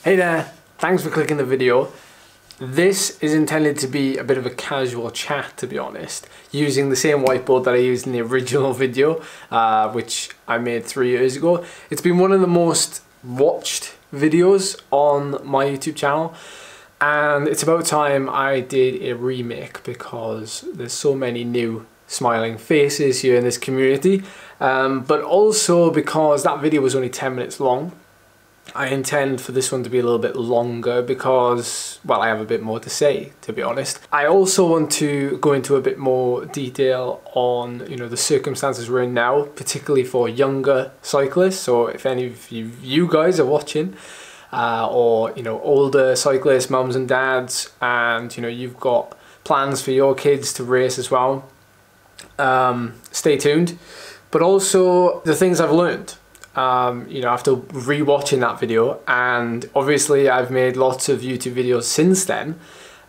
Hey there, thanks for clicking the video. This is intended to be a bit of a casual chat, to be honest, using the same whiteboard that I used in the original video, which I made 3 years ago. It's been one of the most watched videos on my YouTube channel, and it's about time I did a remake because there's so many new smiling faces here in this community, but also because that video was only 10 minutes long. I intend for this one to be a little bit longer because, well, I have a bit more to say, to be honest. I also want to go into a bit more detail on, the circumstances we're in now, particularly for younger cyclists. So if any of you guys are watching, or, older cyclists, mums and dads, and, you've got plans for your kids to race as well, stay tuned. But also the things I've learned. After rewatching that video, and obviously I've made lots of YouTube videos since then,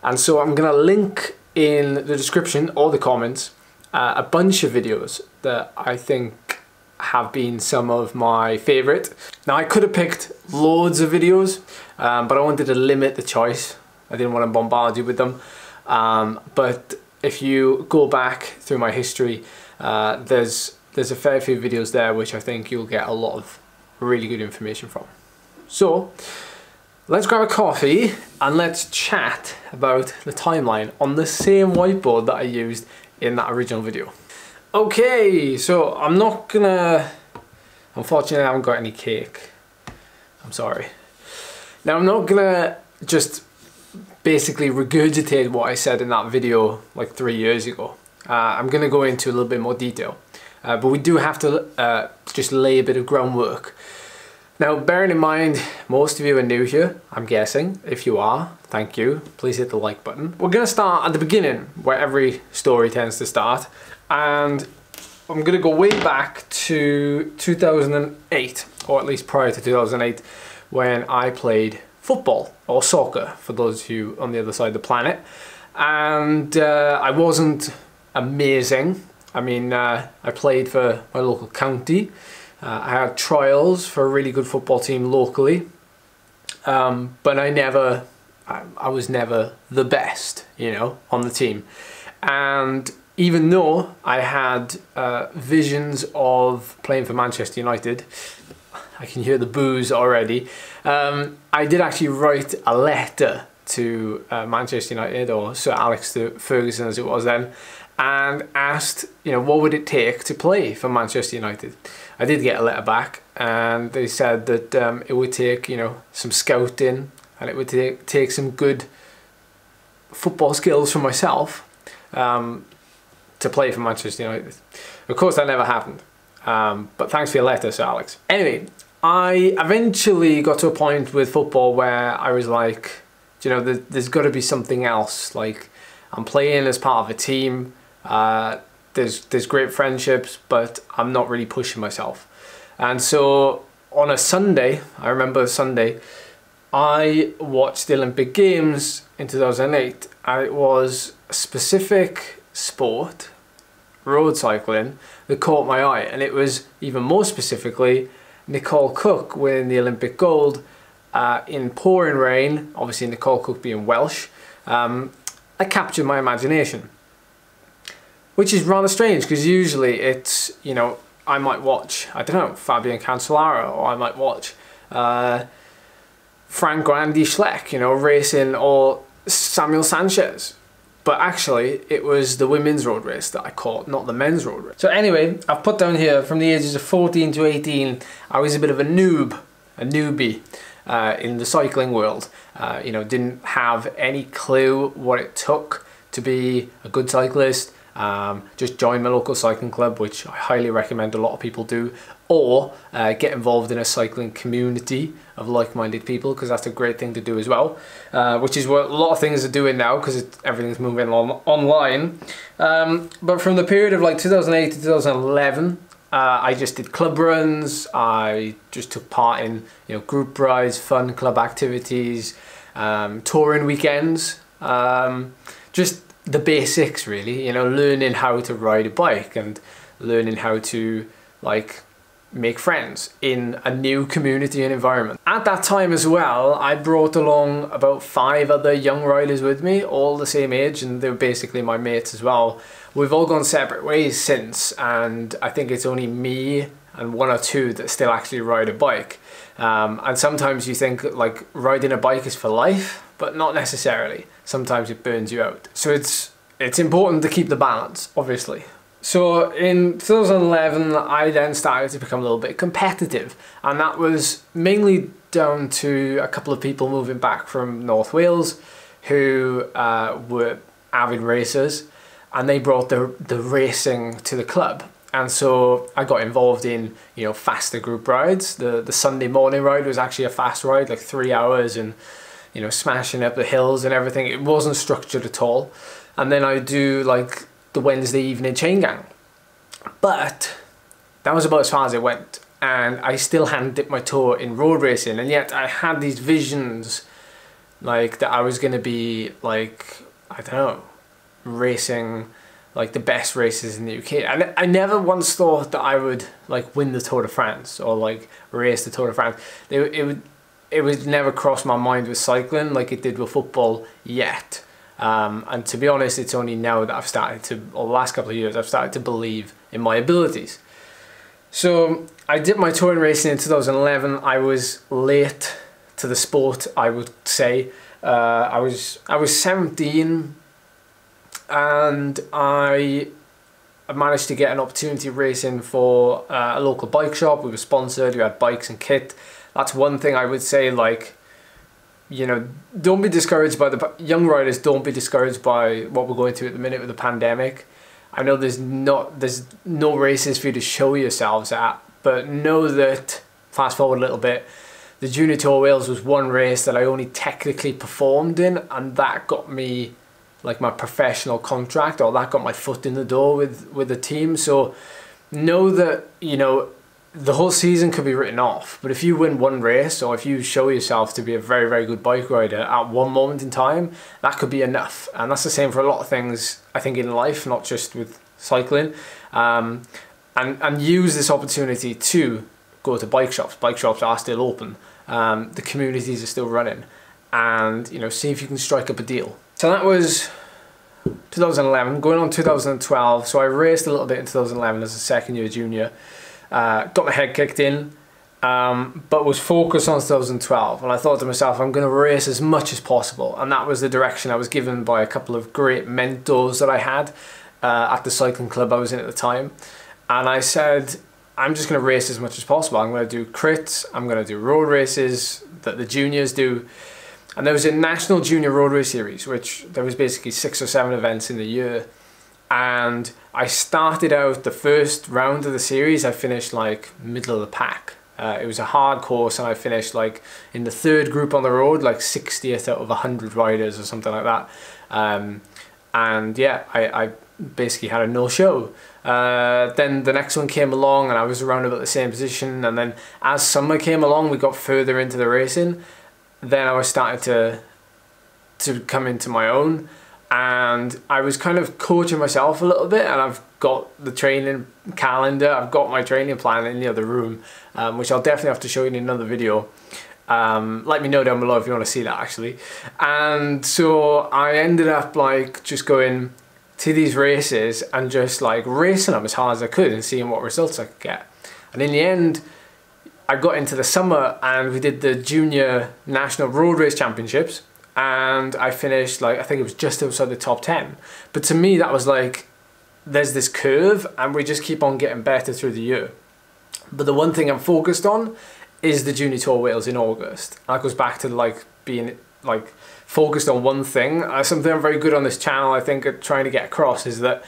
and so I'm gonna link in the description or the comments a bunch of videos that I think have been some of my favorite. Now I could have picked loads of videos, but I wanted to limit the choice. I didn't want to bombard you with them, but if you go back through my history, there's a fair few videos there which I think you'll get a lot of really good information from. So let's grab a coffee and let's chat about the timeline on the same whiteboard that I used in that original video. Okay, so unfortunately I haven't got any cake. I'm sorry. Now I'm not gonna just basically regurgitate what I said in that video like 3 years ago. I'm gonna go into a little bit more detail. But we do have to just lay a bit of groundwork. Now, bearing in mind, most of you are new here, I'm guessing. If you are, thank you. Please hit the like button. We're going to start at the beginning, where every story tends to start. And I'm going to go way back to 2008, or at least prior to 2008, when I played football, or soccer, for those of you on the other side of the planet. And I wasn't amazing. I mean, I played for my local county. I had trials for a really good football team locally, but I was never the best, on the team. And even though I had visions of playing for Manchester United, I can hear the boos already, I did actually write a letter to Manchester United, or Sir Alex Ferguson as it was then, and asked, what would it take to play for Manchester United. I did get a letter back, and they said that it would take, some scouting, and it would take some good football skills from myself to play for Manchester United. Of course, that never happened, but thanks for your letter, Sir Alex. Anyway, I eventually got to a point with football where I was like, there's got to be something else. Like, I'm playing as part of a team. There's great friendships, but I'm not really pushing myself. And so on a Sunday, I remember a Sunday, I watched the Olympic Games in 2008, and it was a specific sport, road cycling, that caught my eye. And it was even more specifically Nicole Cook winning the Olympic gold in pouring rain, obviously Nicole Cook being Welsh. That captured my imagination, which is rather strange because usually it's, I might watch, I don't know, Fabian Cancellara, or I might watch Frank or Andy Schleck, racing, or Samuel Sanchez. But actually, it was the women's road race that I caught, not the men's road race. So anyway, I've put down here, from the ages of 14 to 18, I was a bit of a newbie in the cycling world. Didn't have any clue what it took to be a good cyclist. Just join my local cycling club, which I highly recommend a lot of people do, or get involved in a cycling community of like-minded people, because that's a great thing to do as well, which is what a lot of things are doing now, because everything's moving online. But from the period of like 2008 to 2011, I just did club runs. I just took part in group rides, fun club activities, touring weekends, just the basics really, learning how to ride a bike and learning how to make friends in a new community and environment. At that time as well, I brought along about 5 other young riders with me, all the same age, and they were basically my mates as well. We've all gone separate ways since, and I think it's only me and 1 or 2 that still actually ride a bike. And sometimes you think like riding a bike is for life, but not necessarily. Sometimes it burns you out. So it's important to keep the balance, obviously. So in 2011, I then started to become a little bit competitive, and that was mainly down to a couple of people moving back from North Wales who were avid racers, and they brought the racing to the club. And so I got involved in, you know, faster group rides. The Sunday morning ride was actually a fast ride, like 3 hours, and, you know, smashing up the hills and everything. It wasn't structured at all. And then I do like the Wednesday evening chain gang. But that was about as far as it went. And I still hadn't dipped my toe in road racing. And yet I had these visions like that I was going to be like, I don't know, racing like the best races in the UK. And I never once thought that I would like win the Tour de France or like race the Tour de France. It would never cross my mind with cycling like it did with football yet. And to be honest, it's only now that I've started to, or the last couple of years, I've started to believe in my abilities. So I dipped my toe in racing in 2011. I was late to the sport, I would say. I was 17. And I managed to get an opportunity racing for a local bike shop. We were sponsored, we had bikes and kit. That's one thing I would say, like, you know, don't be discouraged by the young riders, don't be discouraged by what we're going through at the minute with the pandemic. I know there's no races for you to show yourselves at, but know that, fast forward a little bit, the Junior Tour Wales was one race that I only technically performed in, and that got me like my professional contract, or that got my foot in the door with the team. So know that, you know, the whole season could be written off, but if you win one race, or if you show yourself to be a very, very good bike rider at one moment in time, that could be enough. And that's the same for a lot of things, I think, in life, not just with cycling. And use this opportunity to go to bike shops. Bike shops are still open. The communities are still running, and, you know, see if you can strike up a deal. So that was 2011, going on 2012. So I raced a little bit in 2011 as a second year junior. Got my head kicked in, but was focused on 2012. And I thought to myself, I'm going to race as much as possible. And that was the direction I was given by a couple of great mentors that I had at the cycling club I was in at the time. And I said, I'm just going to race as much as possible. I'm going to do crits, I'm going to do road races that the juniors do. And there was a national junior road race series, which there was basically 6 or 7 events in the year. And I started out the first round of the series, I finished like middle of the pack. It was a hard course, and I finished like in the 3rd group on the road, like 60th out of 100 riders or something like that. And yeah, I basically had a no-show. Then the next one came along and I was around about the same position. And then as summer came along, we got further into the racing. Then I was starting to come into my own, and I was kind of coaching myself a little bit, and I've got the training calendar, I've got my training plan in the other room, which I'll definitely have to show you in another video. Let me know down below if you want to see that, actually. And so I ended up like just going to these races and just like racing them as hard as I could and seeing what results I could get. And in the end, I got into the summer and we did the Junior National Road Race Championships, and I finished like, I think it was just outside the top 10. But to me that was like, there's this curve and we just keep on getting better through the year. But the one thing I'm focused on is the Junior Tour Wales in August. That goes back to like being like focused on one thing. Something I'm very good on this channel, I think, at trying to get across is that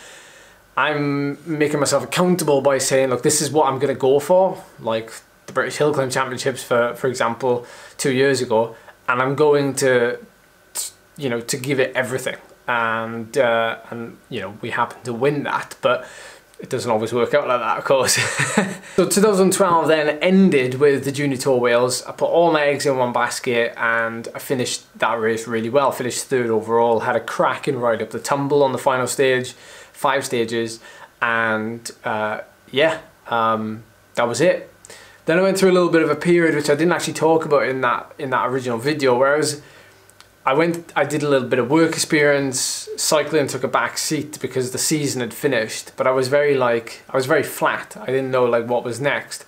I'm making myself accountable by saying, look, this is what I'm going to go for. Like the British Hill Climb Championships, for example, 2 years ago, and I'm going to, you know, to give it everything. And you know, we happen to win that, but it doesn't always work out like that, of course. So 2012 then ended with the Junior Tour Wales. I put all my eggs in one basket and I finished that race really well. Finished 3rd overall, had a cracking ride up the tumble on the final stage, 5 stages, and yeah, that was it. Then I went through a little bit of a period which I didn't actually talk about in that original video, whereas I did a little bit of work experience. Cycling took a back seat because the season had finished, but I was very flat. I didn't know like what was next.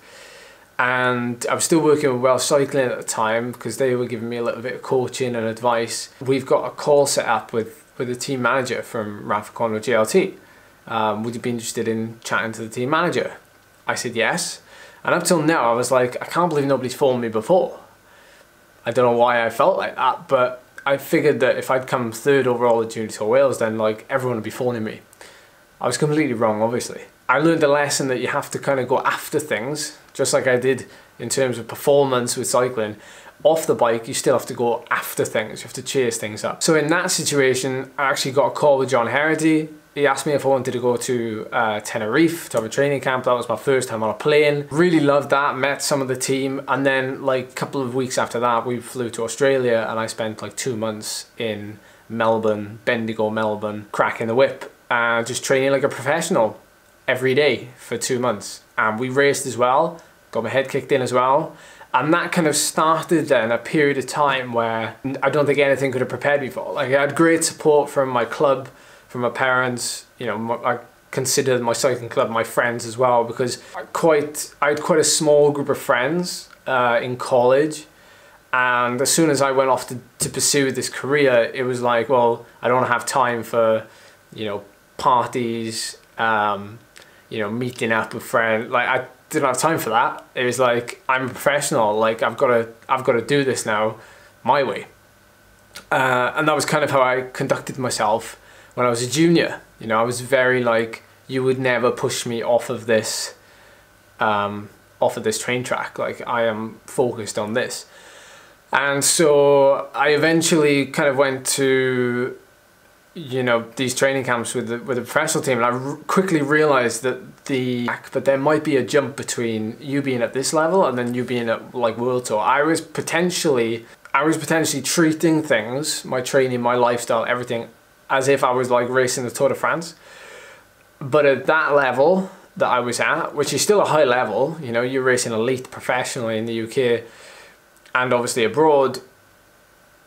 And I was still working with Welsh Cycling at the time because they were giving me a little bit of coaching and advice. We've got a call set up with the team manager from Laverack GLT. Would you be interested in chatting to the team manager? I said yes. And up till now, I was like, I can't believe nobody's phoned me before. I don't know why I felt like that, but I figured that if I'd come third overall at Junior Tour Wales, then like everyone would be phoning me. I was completely wrong, obviously. I learned a lesson that you have to kind of go after things, just like I did in terms of performance with cycling. Off the bike, you still have to go after things. You have to chase things up. So in that situation, I actually got a call with John Herity. He asked me if I wanted to go to Tenerife to have a training camp. That was my first time on a plane. Really loved that, met some of the team. And then like a couple of weeks after that, we flew to Australia and I spent like 2 months in Melbourne, Bendigo, Melbourne, cracking the whip, just training like a professional every day for 2 months. And we raced as well, got my head kicked in as well. And that kind of started then a period of time where I don't think anything could have prepared me for. Like I had great support from my club, from my parents, you know, I considered my cycling club my friends as well, because I had quite a small group of friends in college. And as soon as I went off to pursue this career, it was like, well, I don't have time for, you know, parties, you know, meeting up with friends. Like I didn't have time for that. It was like, I'm a professional, like I've got to do this now my way. And that was kind of how I conducted myself when I was a junior. You know, I was very like, you would never push me off of this train track. Like I am focused on this. And so I eventually kind of went to, you know, these training camps with the professional team, and I quickly realized that but there might be a jump between you being at this level and then you being at like World Tour. I was potentially treating things, my training, my lifestyle, everything, as if I was like racing the Tour de France. But at that level that I was at, which is still a high level, you know, you're racing elite professionally in the UK and obviously abroad,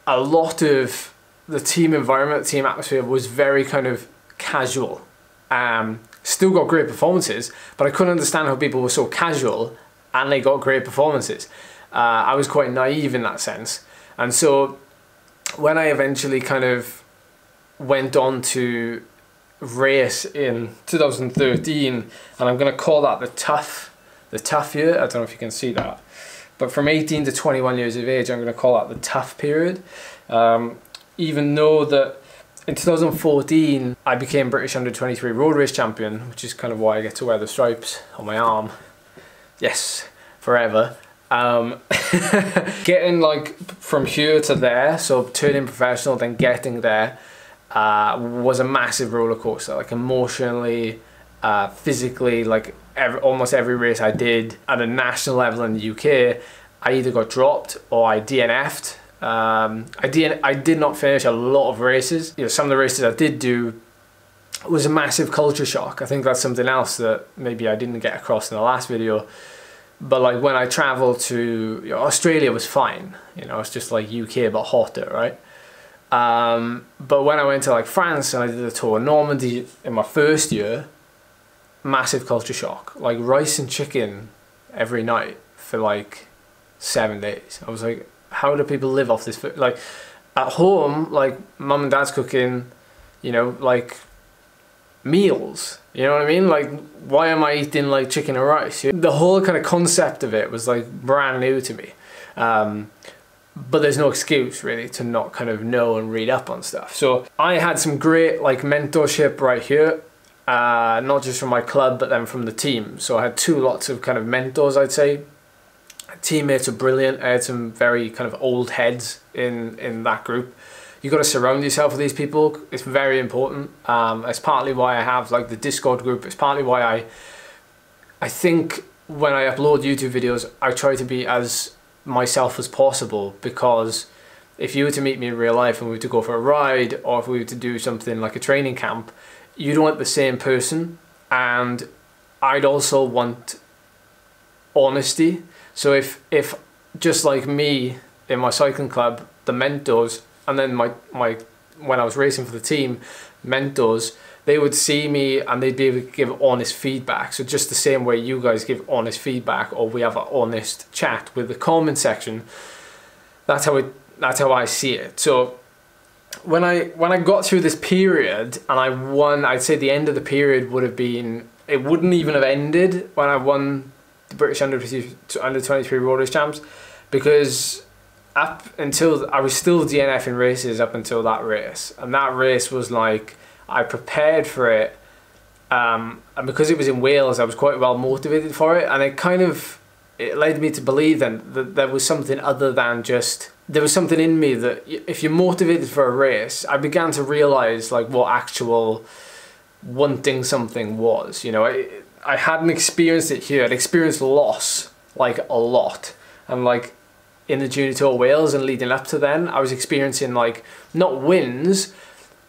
a lot of the team environment, team atmosphere was very kind of casual. Still got great performances, but I couldn't understand how people were so casual and they got great performances. I was quite naive in that sense. And so when I eventually kind of went on to race in 2013, and I'm going to call that the tough year. I don't know if you can see that, but from 18 to 21 years of age, I'm going to call that the tough period. Even though that in 2014 I became British under-23 road race champion, which is kind of why I get to wear the stripes on my arm. Yes, forever. Getting like from here to there, so turning professional, then getting there, was a massive roller coaster, like emotionally, physically. Like almost every race I did at a national level in the UK, I either got dropped or I DNF'd. I did not finish a lot of races. You know, some of the races I did do was a massive culture shock. I think that's something else that maybe I didn't get across in the last video. But like when I traveled to, you know, Australia was fine. You know, it's just like UK but hotter, right? But when I went to like France and I did the Tour of Normandy in my first year, massive culture shock. Like rice and chicken every night for like 7 days. I was like, how do people live off this food? Like at home, like mum and dad's cooking, you know, like meals, you know what I mean? Like, why am I eating like chicken and rice? The whole kind of concept of it was like brand new to me. But there's no excuse really to not kind of know and read up on stuff. So I had some great like mentorship right here, not just from my club, but then from the team. So I had lots of kind of mentors, I'd say. Teammates are brilliant. I had some very kind of old heads in that group. You got to surround yourself with these people. It's very important. It's partly why I have like the Discord group. It's partly why I think when I upload YouTube videos, I try to be as myself as possible, because if you were to meet me in real life and we were to go for a ride, or if we were to do something like a training camp, you'd want the same person, and I'd also want honesty. So if just like me in my cycling club, the mentors, and then my when I was racing for the team, mentors, they would see me and they'd be able to give honest feedback. So just the same way you guys give honest feedback, or we have an honest chat with the comment section, that's how I see it. So when I got through this period and I won, I'd say the end of the period would have been, it wouldn't even have ended when I won the British under 23 Road Race Champs, because up until, I was still DNF in races up until that race, and that race was like, I prepared for it, and because it was in Wales, I was quite well motivated for it, and it led me to believe then that there was something other than just, there was something in me that if you're motivated for a race, I began to realise like what actual wanting something was. You know, I hadn't experienced it here. I'd experienced loss like a lot, and like in the Junior Tour Wales and leading up to then, I was experiencing like not wins,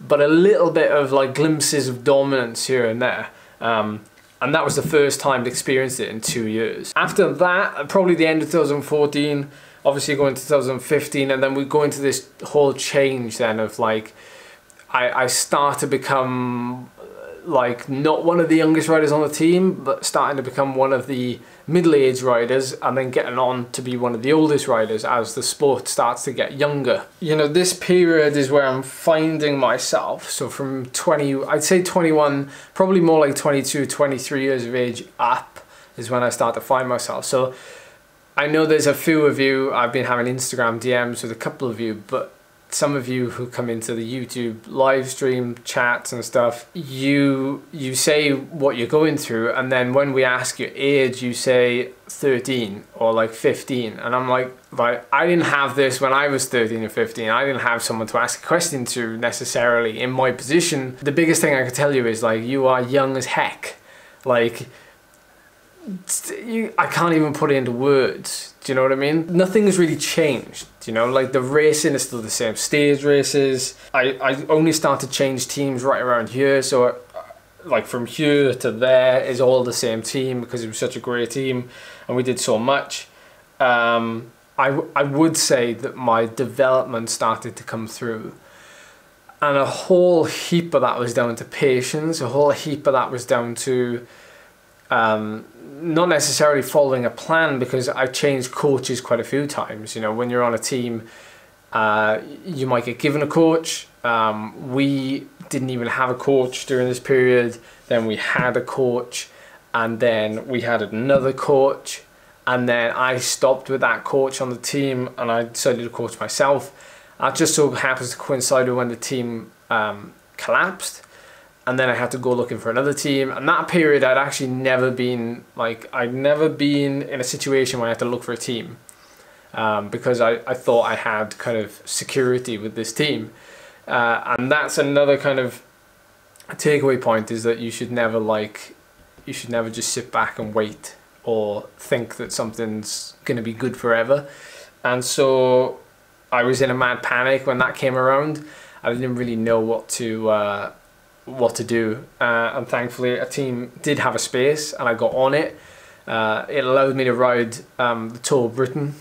but a little bit of like glimpses of dominance here and there. And that was the first time I'd experienced it in 2 years. After that, probably the end of 2014, obviously going to 2015, and then we go into this whole change then of like, I start to become like not one of the youngest riders on the team, but starting to become one of the middle-aged riders, and then getting on to be one of the oldest riders as the sport starts to get younger. You know, this period is where I'm finding myself. So from 20, I'd say 21, probably more like 22, 23 years of age up is when I start to find myself. So I know there's a few of you, I've been having Instagram DMs with a couple of you, but some of you who come into the YouTube live stream chats and stuff, you say what you're going through, and then when we ask your age, you say 13 or like 15, and I'm like, right, I didn't have this when I was 13 or 15. I didn't have someone to ask a question to necessarily in my position. The biggest thing I could tell you is like, you are young as heck. Like, I can't even put it into words. Do you know what I mean? Nothing's really changed. You know, like the racing is still the same. Stage races. I only started to change teams right around here. So like from here to there is all the same team because it was such a great team and we did so much. I would say that my development started to come through. And a whole heap of that was down to patience. A whole heap of that was down to not necessarily following a plan, because I've changed coaches quite a few times. You know, when you're on a team, you might get given a coach. We didn't even have a coach during this period. Then we had a coach, and then we had another coach, and then I stopped with that coach on the team and I decided to coach myself. That just so happens to coincide with when the team collapsed. And then I had to go looking for another team. And that period, I'd actually never been, like, I'd never been in a situation where I had to look for a team. Because I thought I had kind of security with this team. And that's another kind of takeaway point, is that you should never just sit back and wait or think that something's going to be good forever. And so I was in a mad panic when that came around. I didn't really know what to do, and thankfully a team did have a space and I got on it. It allowed me to ride the Tour of Britain.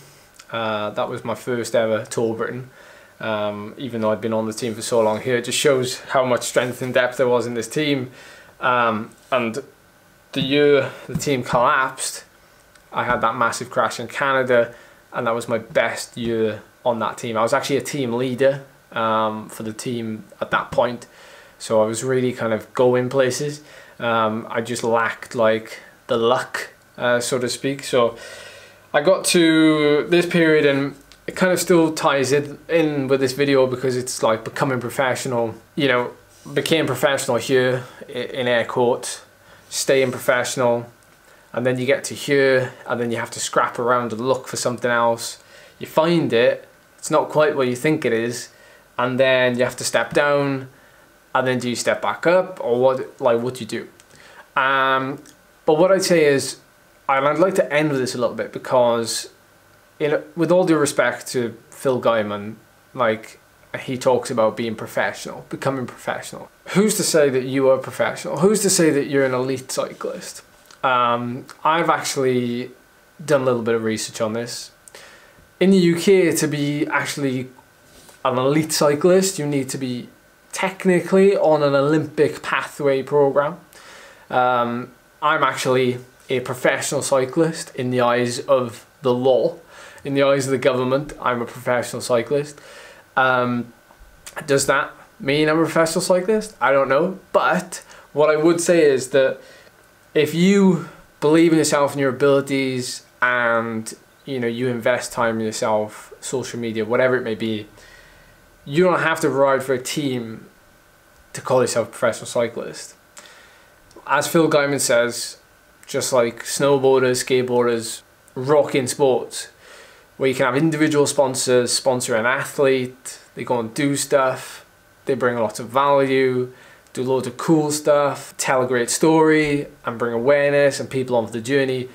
That was my first ever Tour of Britain, even though I'd been on the team for so long here. It just shows how much strength and depth there was in this team. And the year the team collapsed, I had that massive crash in Canada, and that was my best year on that team. I was actually a team leader for the team at that point. So I was really kind of going places. I just lacked like the luck, so to speak. So I got to this period, and it kind of still ties it in with this video because it's like becoming professional. You know, became professional here in air quotes, staying professional, and then you get to here, and then you have to scrap around and look for something else. You find it, it's not quite what you think it is, and then you have to step down. And then do you step back up, or what do you do? But what I'd say is, and I'd like to end with this a little bit, because with all due respect to Phil Guyman, like, he talks about being professional, becoming professional. Who's to say that you are professional? Who's to say that you're an elite cyclist? I've actually done a little bit of research on this. In the UK, to be actually an elite cyclist, you need to be technically on an Olympic pathway program. I'm actually a professional cyclist in the eyes of the law. In the eyes of the government, I'm a professional cyclist. Does that mean I'm a professional cyclist? I don't know. But what I would say is that if you believe in yourself and your abilities, and you invest time in yourself, social media, whatever it may be, you don't have to ride for a team to call yourself a professional cyclist. As Phil Guyman says, just like snowboarders, skateboarders, rocking sports, where you can have individual sponsors sponsor an athlete, they go and do stuff, they bring lots of value, do loads of cool stuff, tell a great story and bring awareness and people onto the journey.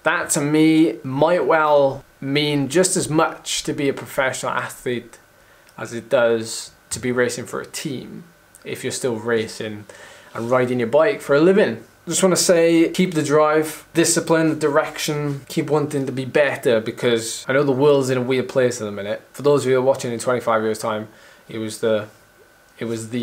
That to me might well mean just as much to be a professional athlete as it does to be racing for a team, if you're still racing and riding your bike for a living. I just want to say, keep the drive, discipline, the direction, keep wanting to be better, because I know the world's in a weird place at the minute. For those of you who are watching in 25 years time, it was the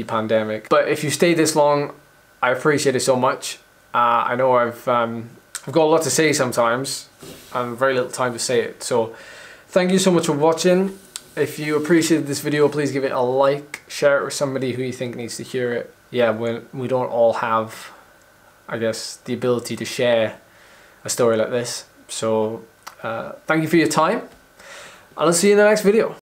pandemic. But if you stay this long, I appreciate it so much. I know I've got a lot to say sometimes and very little time to say it. So thank you so much for watching. If you appreciated this video, please give it a like, share it with somebody who you think needs to hear it. Yeah, we don't all have, I guess, the ability to share a story like this. So thank you for your time, and I'll see you in the next video.